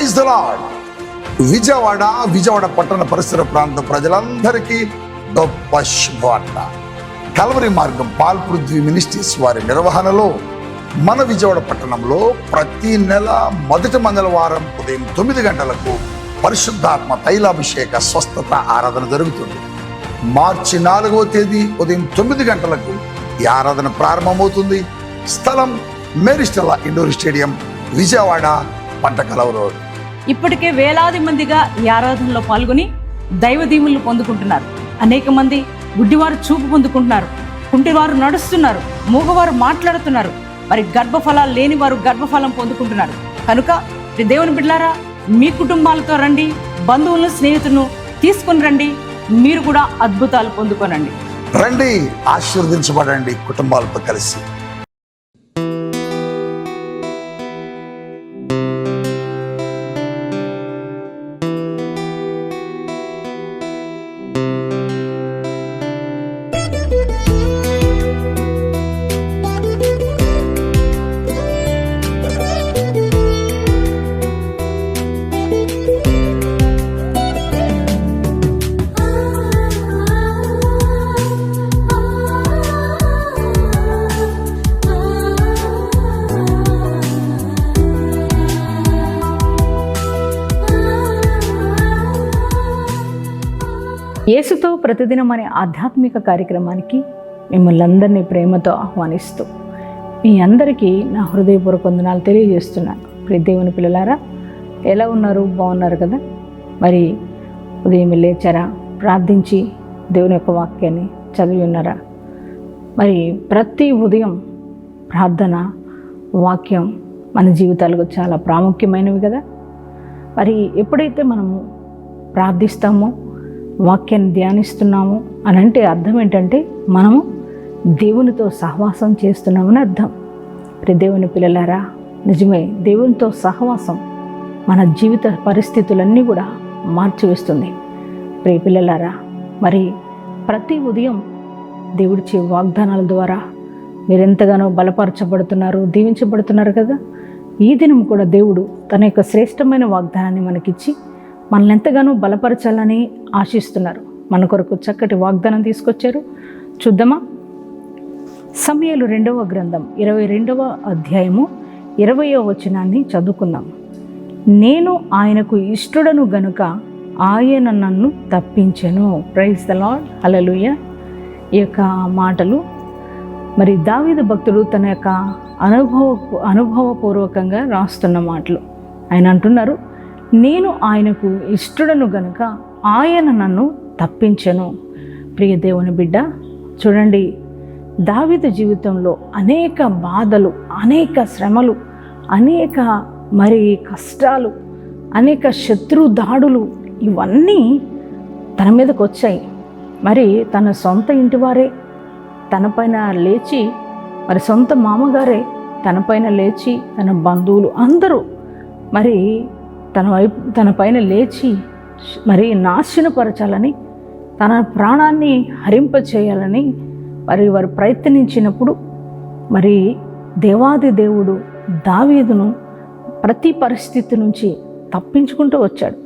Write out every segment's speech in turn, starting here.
Praise the lord. Vijayawada పట్టణ పరిసర ప్రాంత ప్రజలందరికీ గొప్ప శుభవార్త. కల్వరి మార్గం పాల్పృథ్వీ మినిస్ట్రీస్ వారి నిర్వహణలో మన విజయవాడ పట్టణంలో ప్రతి నెల మొదటి మంగళవారం ఉదయం 9 గంటలకు పరిశుద్ధాత్మ తైలాభిషేక స్వస్థత ఆరాధన జరుగుతుంది. మార్చి 4వ తేదీ ఉదయం 9 గంటలకు ఈ ఆరాధన ప్రారంభమవుతుంది. స్థలం Mary Stella indoor stadium, Vijayawada, Pantakalava road. ఇప్పటికే వేలాది మందిగా ఈ ఆరాధనలో పాల్గొని దైవ దీవెనలు పొందుకుంటున్నారు. అనేక మంది గుడ్డివారు చూపు పొందుకుంటున్నారు, కుంటివారు నడుస్తున్నారు, మూగవారు మాట్లాడుతున్నారు, మరి గర్భఫలాలు లేని వారు గర్భఫలం పొందుకుంటున్నారు. కనుక దేవుని బిడ్డలారా, మీ కుటుంబాలతో రండి, బంధువులను స్నేహితులను తీసుకొని రండి, మీరు కూడా అద్భుతాలు పొందుకోనండి. రండి, ఆశీర్వదించబడండి కుటుంబాలతో కలిసి. యేసుతో ప్రతిదినం అనే ఆధ్యాత్మిక కార్యక్రమానికి మిమ్మల్ని అందరినీ ప్రేమతో ఆహ్వానిస్తూ మీ అందరికీ నా హృదయపూర్వక వందనాలు తెలియజేస్తున్నాను. ప్రియ దేవుని పిల్లలారా, ఎలా ఉన్నారు? బాగున్నారు కదా? మరి ఉదయం లేచారా? ప్రార్థించి దేవుని యొక్క వాక్యాన్ని చదివి ఉన్నారా? మరి ప్రతి ఉదయం ప్రార్థన, వాక్యం మన జీవితాలకు చాలా ప్రాముఖ్యమైనవి కదా. మరి ఎప్పుడైతే మనము ప్రార్థిస్తామో, వాక్యాన్ని ధ్యానిస్తున్నాము అని అంటే అర్థం ఏంటంటే మనము దేవునితో సహవాసం చేస్తున్నామని అర్థం. దేవుని పిల్లలారా, నిజమే, దేవునితో సహవాసం మన జీవిత పరిస్థితులన్నీ కూడా మార్చివేస్తుంది. ప్రియ పిల్లలారా, మరి ప్రతి ఉదయం దేవుడిచ్చే వాగ్దానాల ద్వారా మీరెంతగానో బలపరచబడుతున్నారు, దీవించబడుతున్నారు కదా. ఈ దినం కూడా దేవుడు తన యొక్క శ్రేష్టమైన వాగ్దానాన్ని మనకిచ్చి మనల్ని ఎంతగానో బలపరచాలని ఆశిస్తున్నారు. మన కొరకు చక్కటి వాగ్దానం తీసుకొచ్చారు. చూద్దామా? సమూయేలు 2వ గ్రంథం 22వ అధ్యాయము 20వ వచనాన్ని చదువుకుందాం. నేను ఆయనకు ఇష్టడను గనుక ఆయన నన్ను తప్పించెను. ప్రైజ్ ద లార్డ్, హల్లెలూయా. ఈ యొక్క మాటలు మరి దావీదు భక్తుడు తన యొక్క అనుభవపూర్వకంగా రాస్తున్న మాటలు. ఆయన అంటున్నారు, నేను ఆయనకు ఇష్టడను గనుక ఆయన నన్ను తప్పించెను. ప్రియ దేవుని బిడ్డ, చూడండి, దావీదు జీవితంలో అనేక బాధలు, అనేక శ్రమలు, అనేక మరి కష్టాలు, అనేక శత్రు దాడులు ఇవన్నీ తన మీదకు వచ్చాయి. మరి తన సొంత ఇంటివారే తనపైన లేచి, మరి సొంత మామగారే తనపైన లేచి, తన బంధువులు అందరూ మరి తన పైన లేచి మరి నాశనపరచాలని, తన ప్రాణాన్ని హరింపచేయాలని మరి వారు ప్రయత్నించినప్పుడు మరి దేవాది దేవుడు దావీదును ప్రతి పరిస్థితి నుంచి తప్పించుకుంటూ వచ్చాడు.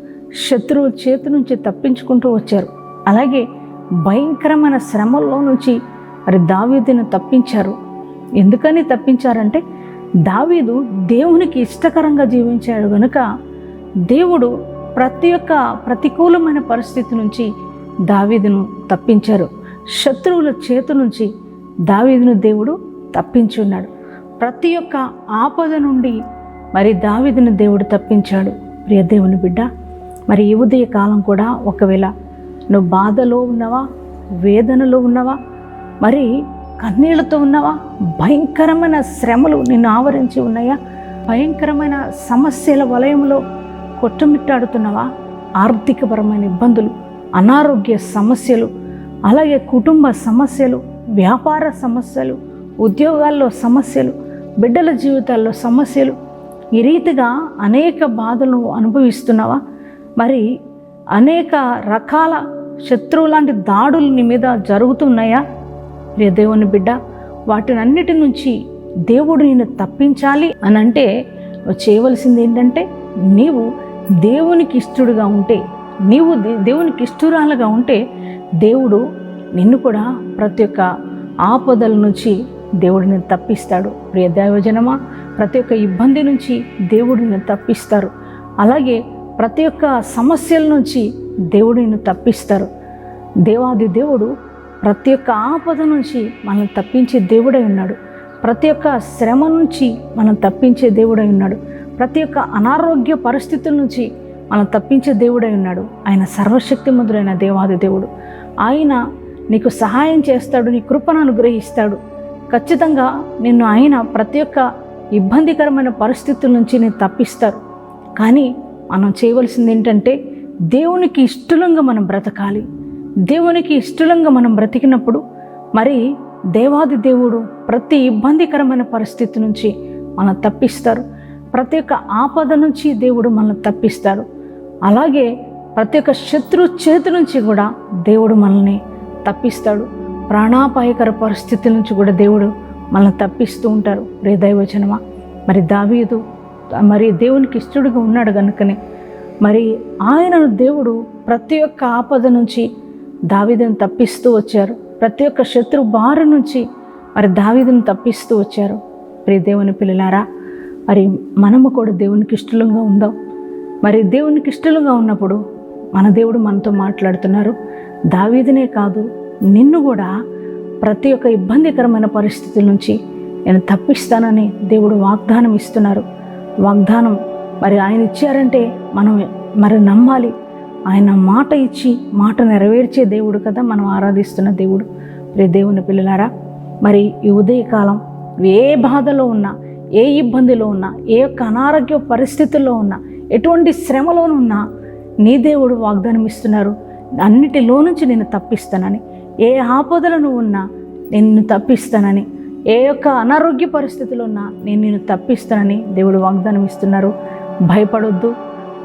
శత్రువుల చేతి నుంచి తప్పించుకుంటూ వచ్చారు. అలాగే భయంకరమైన శ్రమల్లో నుంచి మరి దావీదును తప్పించారు. ఎందుకని తప్పించారంటే దావీదు దేవునికి ఇష్టకరంగా జీవించాడు కనుక దేవుడు ప్రతి ఒక్క ప్రతికూలమైన పరిస్థితి నుంచి దావీదును తప్పించారు. శత్రువుల చేతి నుంచి దావీదును దేవుడు తప్పించి ఉన్నాడు. ప్రతి ఒక్క ఆపద నుండి మరి దావీదును దేవుడు తప్పించాడు. ప్రియ దేవుని బిడ్డ, మరి ఈ ఉదయ కాలం కూడా ఒకవేళ నువ్వు బాధలో ఉన్నావా, వేదనలో ఉన్నావా, మరి కన్నీళ్లతో ఉన్నావా, భయంకరమైన శ్రమలు నిన్ను ఆవరించి ఉన్నాయా, భయంకరమైన సమస్యల వలయంలో కొట్టుమిట్టాడుతున్నావా, ఆర్థికపరమైన ఇబ్బందులు, అనారోగ్య సమస్యలు, అలాగే కుటుంబ సమస్యలు, వ్యాపార సమస్యలు, ఉద్యోగాల్లో సమస్యలు, బిడ్డల జీవితాల్లో సమస్యలు, ఈ రీతిగా అనేక బాధలు అనుభవిస్తున్నావా? మరి అనేక రకాల శత్రువు లాంటి దాడులు నీ మీద జరుగుతున్నాయా? ప్రియ దేవుని బిడ్డ, వాటినన్నిటి నుంచి దేవుడు నిన్ను తప్పించాలి అని అంటే నువ్వు చేయవలసింది ఏంటంటే నీవు దేవునికి ఇష్టడుగా ఉంటే, నీవు దేవునికి ఇష్టరాలుగా ఉంటే, దేవుడు నిన్ను కూడా ప్రతి ఒక్క ఆపదల నుంచి దేవుడు నిన్ను తప్పిస్తాడు. ప్రియ దైవజనమా, ప్రతి ఒక్క ఇబ్బంది నుంచి దేవుడు నిన్ను తప్పిస్తారు. అలాగే ప్రతి ఒక్క సమస్యల నుంచి దేవుడు నిన్ను తప్పిస్తారు. దేవాది దేవుడు ప్రతి ఒక్క ఆపద నుంచి మనల్ని తప్పించే దేవుడై ఉన్నాడు. ప్రతి ఒక్క శ్రమ నుంచి మనం తప్పించే దేవుడై ఉన్నాడు. ప్రతి ఒక్క అనారోగ్య పరిస్థితుల నుంచి మనం తప్పించే దేవుడై ఉన్నాడు. ఆయన సర్వశక్తిమంతుడైన దేవాది దేవుడు. ఆయన నీకు సహాయం చేస్తాడు, నీ కృపను అనుగ్రహిస్తాడు. ఖచ్చితంగా నిన్ను ఆయన ప్రతి ఒక్క ఇబ్బందికరమైన పరిస్థితుల నుంచి నేను తప్పిస్తారు. కానీ మనం చేయవలసింది ఏంటంటే, దేవునికి ఇష్టలంగా మనం బ్రతకాలి. దేవునికి ఇష్టలంగా మనం బ్రతికినప్పుడు మరి దేవాది దేవుడు ప్రతి ఇబ్బందికరమైన పరిస్థితి నుంచి మనం తప్పిస్తారు. ప్రతి ఒక్క ఆపద నుంచి దేవుడు మనల్ని తప్పిస్తారు. అలాగే ప్రతి ఒక్క శత్రు చేతి నుంచి కూడా దేవుడు మనల్ని తప్పిస్తాడు. ప్రాణాపాయకర పరిస్థితుల నుంచి కూడా దేవుడు మనల్ని తప్పిస్తూ ఉంటారు. రే దైవజనమా, మరి దావీదు మరి దేవునికి ఇష్టడుగా ఉన్నాడు కనుకనే మరి ఆయనను దేవుడు ప్రతి ఒక్క ఆపద నుంచి దావీదును తప్పిస్తూ వచ్చారు. ప్రతి ఒక్క శత్రు బారి నుంచి మరి దావీదును తప్పిస్తూ వచ్చారు. ప్రియ దేవుని పిల్లలారా, మరి మనము కూడా దేవునికి ఇష్టలుగా ఉందాం. మరి దేవునికి ఇష్టలుగా ఉన్నప్పుడు మన దేవుడు మనతో మాట్లాడుతున్నారు. దావీదునే కాదు, నిన్ను కూడా ప్రతి ఒక్క ఇబ్బందికరమైన పరిస్థితుల నుంచి నేను తప్పిస్తానని దేవుడు వాగ్దానం ఇస్తున్నారు. వాగ్దానం మరి ఆయన ఇచ్చారంటే మనం మరి నమ్మాలి. ఆయన మాట ఇచ్చి మాట నెరవేర్చే దేవుడు కదా మనం ఆరాధిస్తున్న దేవుడు. ప్రియ దేవుని పిల్లలారా, మరి ఈ ఉదయకాలం ఏ బాధలో ఉన్నా, ఏ ఇబ్బందిలో ఉన్నా, ఏ యొక్క అనారోగ్య పరిస్థితుల్లో ఉన్నా, ఎటువంటి శ్రమలోనున్నా నీ దేవుడు వాగ్దానం ఇస్తున్నారు, అన్నిటిలో నుంచి నేను తప్పిస్తానని. ఏ ఆపదలో నువ్వు ఉన్నా నిన్ను తప్పిస్తానని, ఏ యొక్క అనారోగ్య పరిస్థితుల్లో ఉన్నా నేను నిన్ను తప్పిస్తానని దేవుడు వాగ్దానం ఇస్తున్నారు. భయపడొద్దు,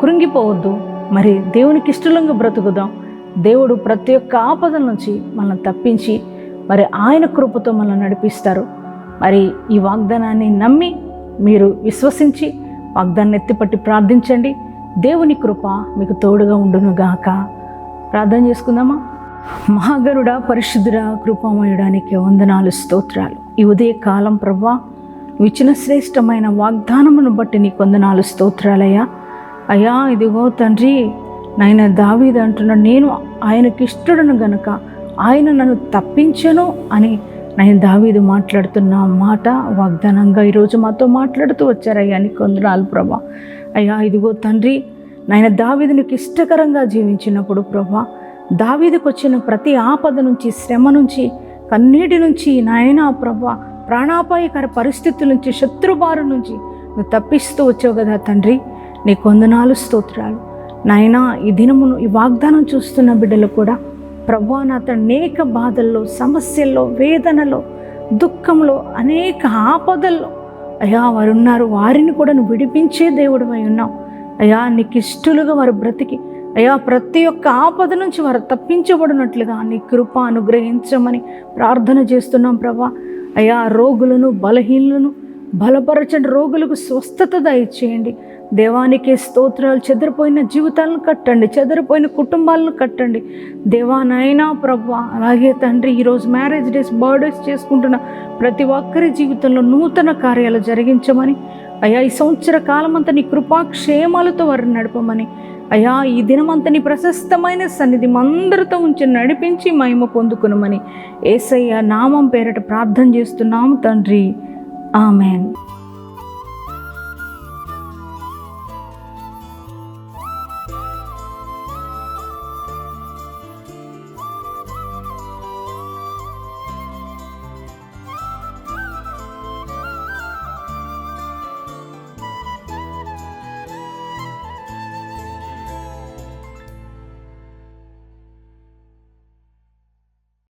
కృంగిపోవద్దు. మరి దేవునికి ఇష్టలంగా బ్రతుకుదాం. దేవుడు ప్రతి ఒక్క ఆపదల నుంచి మనల్ని తప్పించి మరి ఆయన కృపతో మనల్ని నడిపిస్తారు. మరి ఈ వాగ్దానాన్ని నమ్మి మీరు విశ్వసించి వాగ్దాన్ని ఎత్తిపట్టి ప్రార్థించండి. దేవుని కృప మీకు తోడుగా ఉండునుగాక. ప్రార్థన చేసుకుందామా? మహాగరుడా, పరిశుద్ధుడా, కృపామయుడానికి వందనాలు, స్తోత్రాలు. ఈ ఉదయ కాలం ప్రభువా, నువ్వు ఇచ్చిన శ్రేష్టమైన వాగ్దానమును బట్టి నీకు వందనాలు, స్తోత్రాలయ్యా. అయ్యా, ఇదిగో తండ్రి, నాయన దావీదు అంటున్నాడు, నేను ఆయనకి ఇష్టడును గనుక ఆయన నన్ను తప్పించను అని నేను దావీదు మాట్లాడుతున్న మాట వాగ్దానంగా ఈరోజు మాతో మాట్లాడుతూ వచ్చారయ్యా. నీకు వందనాలు ప్రభా. అయ్యా, ఇదిగో తండ్రి, నాయన దావీదు నీకు ఇష్టకరంగా జీవించినప్పుడు ప్రభా, దావీదుకు వచ్చిన ప్రతి ఆపద నుంచి, శ్రమ నుంచి, కన్నీటి నుంచి, నాయన ప్రభా, ప్రాణాపాయకర పరిస్థితుల నుంచి, శత్రుబారు నుంచి నువ్వు తప్పిస్తూ వచ్చావు కదా తండ్రి. నీకు వందనాలు, స్తోత్రాలు. నాయన, ఈ దినమును ఈ వాగ్దానం చూస్తున్న బిడ్డలు కూడా ప్రభువా, నా అనేక బాధల్లో, సమస్యల్లో, వేదనలో, దుఃఖంలో, అనేక ఆపదల్లో అయ్యా వారు ఉన్నారు. వారిని కూడా నువ్వు విడిపించే దేవుడు అయి ఉన్నావు అయ్యా. నీకు ఇష్టలుగా వారు బ్రతికి అయ్యా ప్రతి ఒక్క ఆపద నుంచి వారు తప్పించబడినట్లుగా నీ కృప అనుగ్రహించమని ప్రార్థన చేస్తున్నాం ప్రభా. అయ్యా, రోగులను, బలహీనులను బలపరచండి, రోగులకు స్వస్థత దయచేయండి. దేవానికే స్తోత్రాలు. చెదిరిపోయిన జీవితాలను కట్టండి, చెదిరిపోయిన కుటుంబాలను కట్టండి దేవా. నాయనా ప్రభా, అలాగే తండ్రి, ఈరోజు మ్యారేజ్ డేస్, బర్త్డేస్ చేసుకుంటున్న ప్రతి ఒక్కరి జీవితంలో నూతన కార్యాలు జరిగించమని అయ్యా, ఈ సంవత్సర కాలమంతా నీ కృపాక్షేమాలతో వారిని నడపమని అయ్యా, ఈ దినమంతా నీ ప్రశస్తమైన సన్నిధి మందరితో ఉంచి నడిపించి మహిమ పొందుకునమని యేసయ్య నామం పేరట ప్రార్థన చేస్తున్నాము తండ్రి. ఆమెన్.